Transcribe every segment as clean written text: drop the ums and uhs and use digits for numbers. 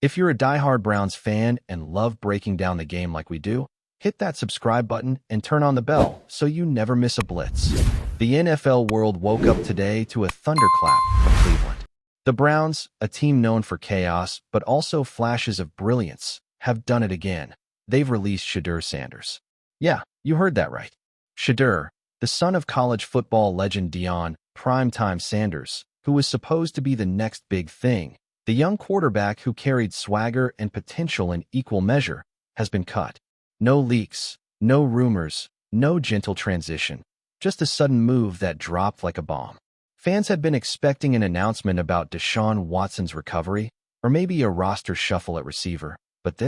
If you're a diehard Browns fan and love breaking down the game like we do, hit that subscribe button and turn on the bell so you never miss a blitz. The NFL world woke up today to a thunderclap from Cleveland. The Browns, a team known for chaos but also flashes of brilliance, have done it again. They've released Shedeur Sanders. Yeah, you heard that right. Shedeur, the son of college football legend Deion "Primetime" Sanders, who was supposed to be the next big thing, the young quarterback who carried swagger and potential in equal measure, has been cut. No leaks, no rumors, no gentle transition, just a sudden move that dropped like a bomb. Fans had been expecting an announcement about Deshaun Watson's recovery, or maybe a roster shuffle at receiver, but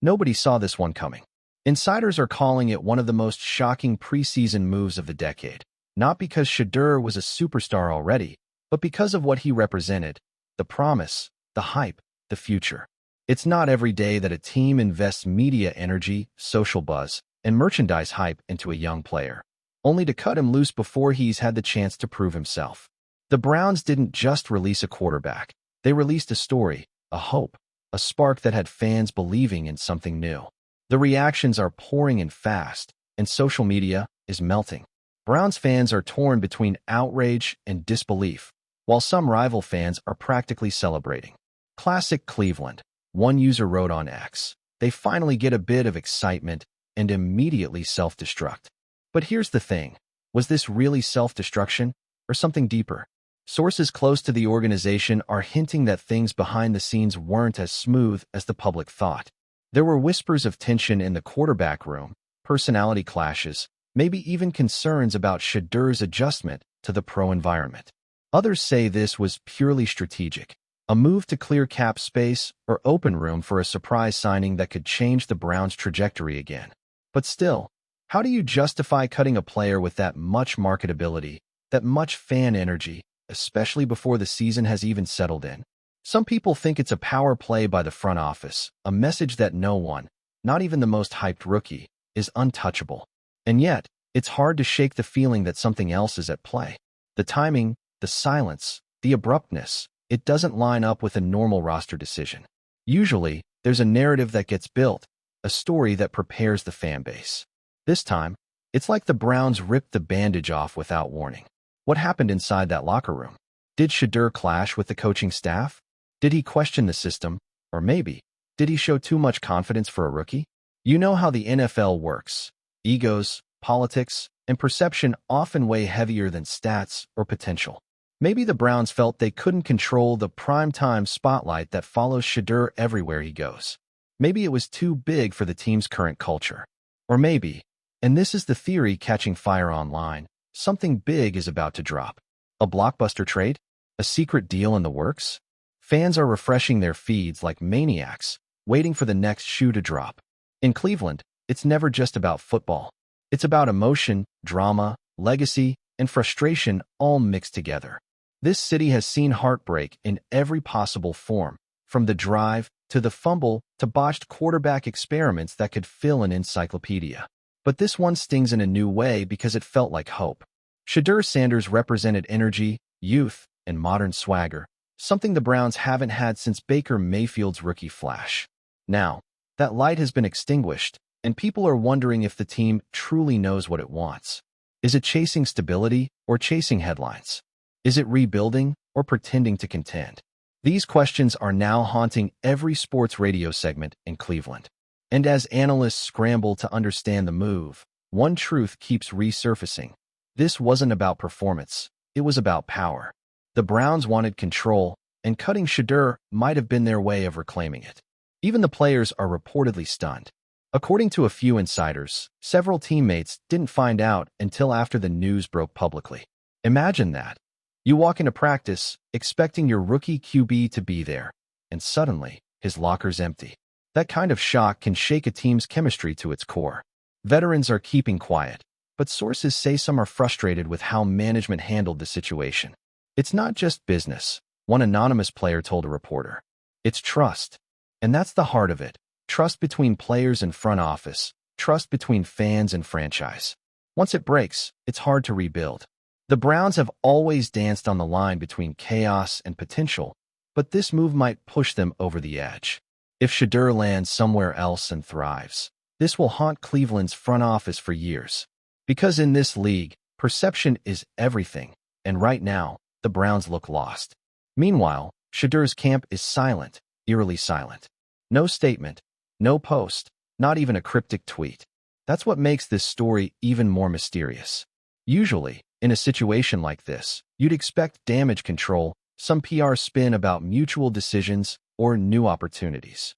nobody saw this one coming. Insiders are calling it one of the most shocking preseason moves of the decade, not because Shedeur was a superstar already, but because of what he represented: the promise, the hype, the future. It's not every day that a team invests media energy, social buzz, and merchandise hype into a young player, only to cut him loose before he's had the chance to prove himself. The Browns didn't just release a quarterback. They released a story, a hope, a spark that had fans believing in something new. The reactions are pouring in fast, and social media is melting. Browns fans are torn between outrage and disbelief, while some rival fans are practically celebrating. Classic Cleveland, one user wrote on X. They finally get a bit of excitement and immediately self-destruct. But here's the thing. Was this really self-destruction or something deeper? Sources close to the organization are hinting that things behind the scenes weren't as smooth as the public thought. There were whispers of tension in the quarterback room, personality clashes, maybe even concerns about Shedeur's adjustment to the pro environment. Others say this was purely strategic, a move to clear cap space or open room for a surprise signing that could change the Browns' trajectory again. But still, how do you justify cutting a player with that much marketability, that much fan energy, especially before the season has even settled in? Some people think it's a power play by the front office, a message that no one, not even the most hyped rookie, is untouchable. And yet, it's hard to shake the feeling that something else is at play. The timing, the silence, the abruptness, it doesn't line up with a normal roster decision. Usually, there's a narrative that gets built, a story that prepares the fan base. This time, it's like the Browns ripped the bandage off without warning. What happened inside that locker room? Did Shedeur clash with the coaching staff? Did he question the system? Or maybe, did he show too much confidence for a rookie? You know how the NFL works. Egos, politics, and perception often weigh heavier than stats or potential. Maybe the Browns felt they couldn't control the primetime spotlight that follows Shedeur everywhere he goes. Maybe it was too big for the team's current culture. Or maybe, and this is the theory catching fire online, something big is about to drop. A blockbuster trade? A secret deal in the works? Fans are refreshing their feeds like maniacs, waiting for the next shoe to drop. In Cleveland, it's never just about football. It's about emotion, drama, legacy, and frustration all mixed together. This city has seen heartbreak in every possible form, from the drive to the fumble to botched quarterback experiments that could fill an encyclopedia. But this one stings in a new way because it felt like hope. Shedeur Sanders represented energy, youth, and modern swagger, something the Browns haven't had since Baker Mayfield's rookie flash. Now, that light has been extinguished, and people are wondering if the team truly knows what it wants. Is it chasing stability or chasing headlines? Is it rebuilding or pretending to contend? These questions are now haunting every sports radio segment in Cleveland. And as analysts scramble to understand the move, one truth keeps resurfacing. This wasn't about performance. It was about power. The Browns wanted control, and cutting Shedeur might have been their way of reclaiming it. Even the players are reportedly stunned. According to a few insiders, several teammates didn't find out until after the news broke publicly. Imagine that. You walk into practice, expecting your rookie QB to be there, and suddenly, his locker's empty. That kind of shock can shake a team's chemistry to its core. Veterans are keeping quiet, but sources say some are frustrated with how management handled the situation. It's not just business, one anonymous player told a reporter. It's trust. And that's the heart of it. Trust between players and front office. Trust between fans and franchise. Once it breaks, it's hard to rebuild. The Browns have always danced on the line between chaos and potential, but this move might push them over the edge. If Shedeur lands somewhere else and thrives, this will haunt Cleveland's front office for years. Because in this league, perception is everything, and right now, the Browns look lost. Meanwhile, Shedeur's camp is silent, eerily silent. No statement, no post, not even a cryptic tweet. That's what makes this story even more mysterious. Usually, in a situation like this, you'd expect damage control, some PR spin about mutual decisions, or new opportunities.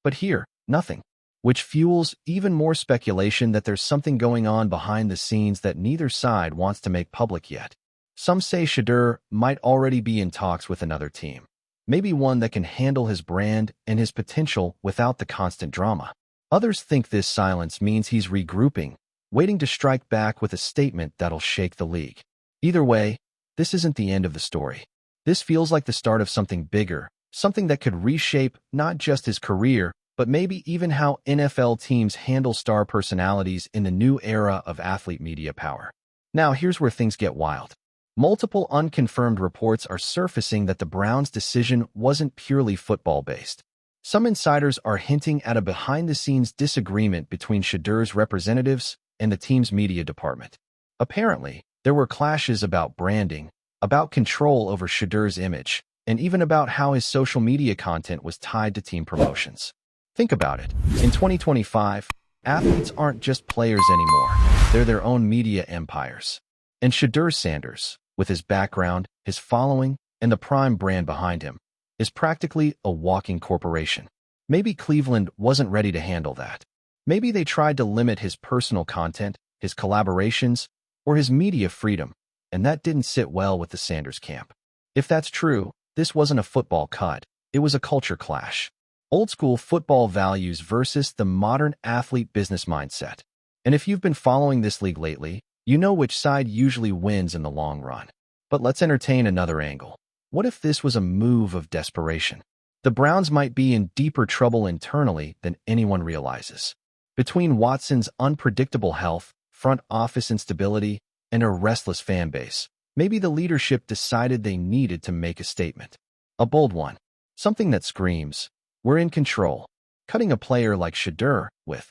But here, nothing. Which fuels even more speculation that there's something going on behind the scenes that neither side wants to make public yet. Some say Shedeur might already be in talks with another team, maybe one that can handle his brand and his potential without the constant drama. Others think this silence means he's regrouping, waiting to strike back with a statement that'll shake the league. Either way, this isn't the end of the story. This feels like the start of something bigger, something that could reshape not just his career, but maybe even how NFL teams handle star personalities in the new era of athlete media power. Now, here's where things get wild. Multiple unconfirmed reports are surfacing that the Browns' decision wasn't purely football-based. Some insiders are hinting at a behind-the-scenes disagreement between Shedeur's representatives and the team's media department. Apparently, there were clashes about branding, about control over Shedeur's image, and even about how his social media content was tied to team promotions. Think about it. In 2025, athletes aren't just players anymore. They're their own media empires. And Shedeur Sanders, with his background, his following, and the Prime brand behind him, is practically a walking corporation. Maybe Cleveland wasn't ready to handle that. Maybe they tried to limit his personal content, his collaborations, or his media freedom, and that didn't sit well with the Sanders camp. If that's true, this wasn't a football cut. It was a culture clash. Old-school football values versus the modern athlete business mindset. And if you've been following this league lately, you know which side usually wins in the long run. But let's entertain another angle. What if this was a move of desperation? The Browns might be in deeper trouble internally than anyone realizes. Between Watson's unpredictable health, front office instability, and a restless fan base, maybe the leadership decided they needed to make a statement. A bold one. Something that screams, "We're in control." Cutting a player like Shedeur, with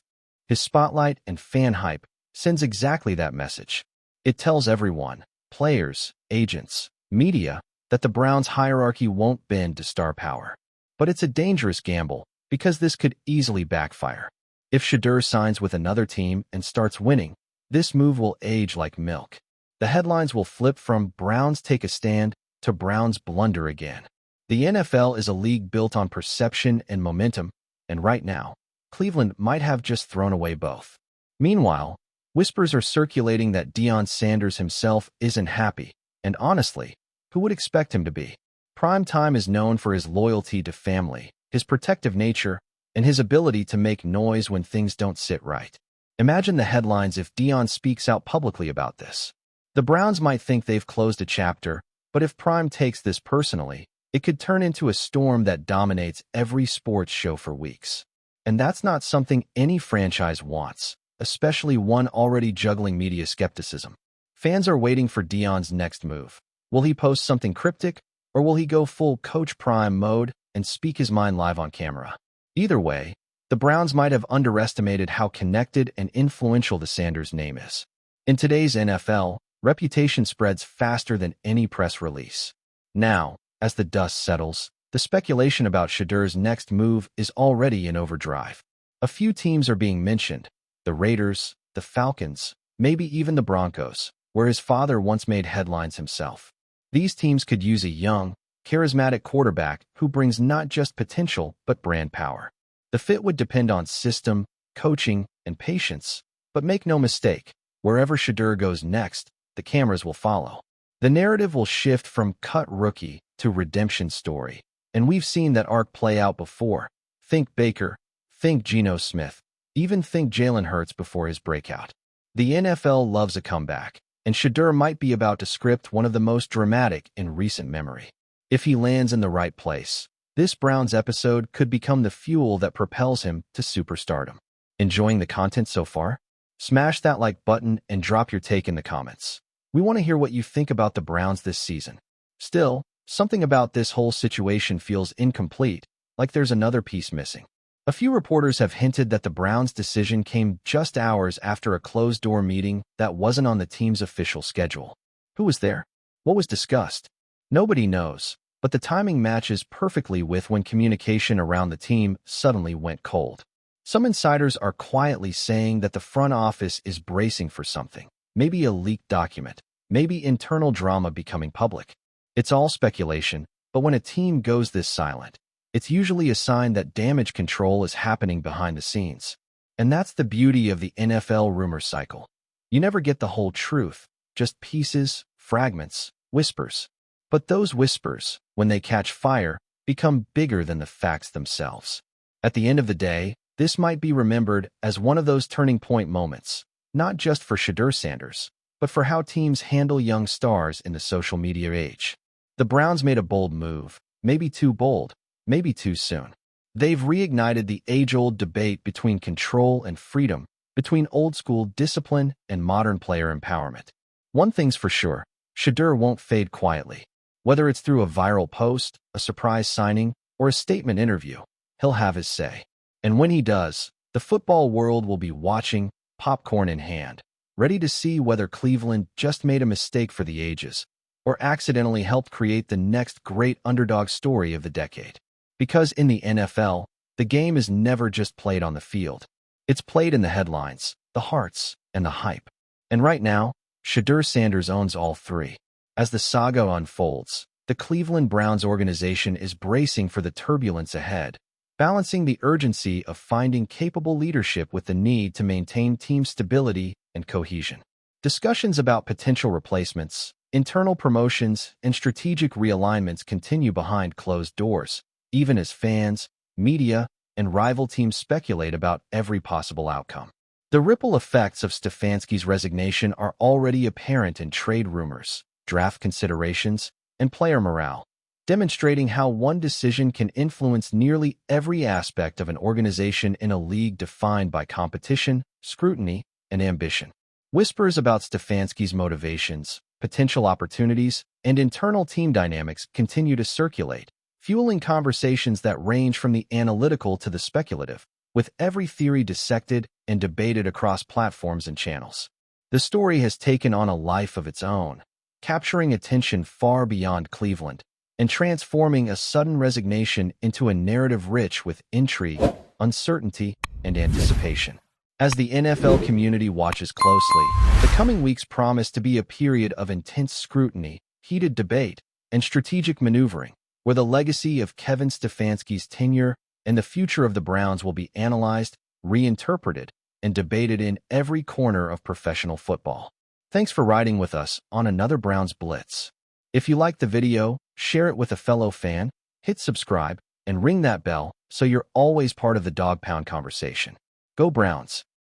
his spotlight and fan hype, sends exactly that message. It tells everyone, players, agents, media, that the Browns' hierarchy won't bend to star power. But it's a dangerous gamble, because this could easily backfire. If Shedeur signs with another team and starts winning, this move will age like milk. The headlines will flip from "Browns take a stand" to "Browns blunder again." The NFL is a league built on perception and momentum, and right now, Cleveland might have just thrown away both. Meanwhile, whispers are circulating that Deion Sanders himself isn't happy, and honestly, who would expect him to be? Prime Time is known for his loyalty to family, his protective nature, and his ability to make noise when things don't sit right. Imagine the headlines if Deion speaks out publicly about this. The Browns might think they've closed a chapter, but if Prime takes this personally, it could turn into a storm that dominates every sports show for weeks. And that's not something any franchise wants, especially one already juggling media skepticism. Fans are waiting for Deion's next move. Will he post something cryptic, or will he go full Coach Prime mode and speak his mind live on camera? Either way, the Browns might have underestimated how connected and influential the Sanders name is. In today's NFL, reputation spreads faster than any press release. Now, as the dust settles, the speculation about Shedeur's next move is already in overdrive. A few teams are being mentioned: the Raiders, the Falcons, maybe even the Broncos, where his father once made headlines himself. These teams could use a young, charismatic quarterback who brings not just potential but brand power. The fit would depend on system, coaching, and patience, but make no mistake, wherever Shedeur goes next, the cameras will follow. The narrative will shift from cut rookie to redemption story, and we've seen that arc play out before. Think Baker, think Geno Smith, even think Jalen Hurts before his breakout. The NFL loves a comeback, and Shedeur might be about to script one of the most dramatic in recent memory. If he lands in the right place, this Browns episode could become the fuel that propels him to superstardom. Enjoying the content so far? Smash that like button and drop your take in the comments. We want to hear what you think about the Browns this season. Still, something about this whole situation feels incomplete, like there's another piece missing. A few reporters have hinted that the Browns' decision came just hours after a closed-door meeting that wasn't on the team's official schedule. Who was there? What was discussed? Nobody knows, but the timing matches perfectly with when communication around the team suddenly went cold. Some insiders are quietly saying that the front office is bracing for something, maybe a leaked document, maybe internal drama becoming public. It's all speculation, but when a team goes this silent, it's usually a sign that damage control is happening behind the scenes. And that's the beauty of the NFL rumor cycle. You never get the whole truth, just pieces, fragments, whispers. But those whispers, when they catch fire, become bigger than the facts themselves. At the end of the day, this might be remembered as one of those turning point moments, not just for Shedeur Sanders, but for how teams handle young stars in the social media age. The Browns made a bold move, maybe too bold, maybe too soon. They've reignited the age-old debate between control and freedom, between old-school discipline and modern player empowerment. One thing's for sure, Shedeur won't fade quietly. Whether it's through a viral post, a surprise signing, or a statement interview, he'll have his say. And when he does, the football world will be watching, popcorn in hand, ready to see whether Cleveland just made a mistake for the ages, or accidentally helped create the next great underdog story of the decade. Because in the NFL, the game is never just played on the field. It's played in the headlines, the hearts, and the hype. And right now, Shedeur Sanders owns all three. As the saga unfolds, the Cleveland Browns organization is bracing for the turbulence ahead, balancing the urgency of finding capable leadership with the need to maintain team stability and cohesion. Discussions about potential replacements, internal promotions, and strategic realignments continue behind closed doors, even as fans, media, and rival teams speculate about every possible outcome. The ripple effects of Stefanski's resignation are already apparent in trade rumors, draft considerations, and player morale, demonstrating how one decision can influence nearly every aspect of an organization in a league defined by competition, scrutiny, and ambition. Whispers about Stefanski's motivations, potential opportunities, and internal team dynamics continue to circulate, fueling conversations that range from the analytical to the speculative, with every theory dissected and debated across platforms and channels. The story has taken on a life of its own, capturing attention far beyond Cleveland, and transforming a sudden resignation into a narrative rich with intrigue, uncertainty, and anticipation. As the NFL community watches closely, the coming weeks promise to be a period of intense scrutiny, heated debate, and strategic maneuvering, where the legacy of Kevin Stefanski's tenure and the future of the Browns will be analyzed, reinterpreted, and debated in every corner of professional football. Thanks for riding with us on another Browns Blitz. If you liked the video, share it with a fellow fan, hit subscribe, and ring that bell so you're always part of the Dawg Pound conversation. Go Browns!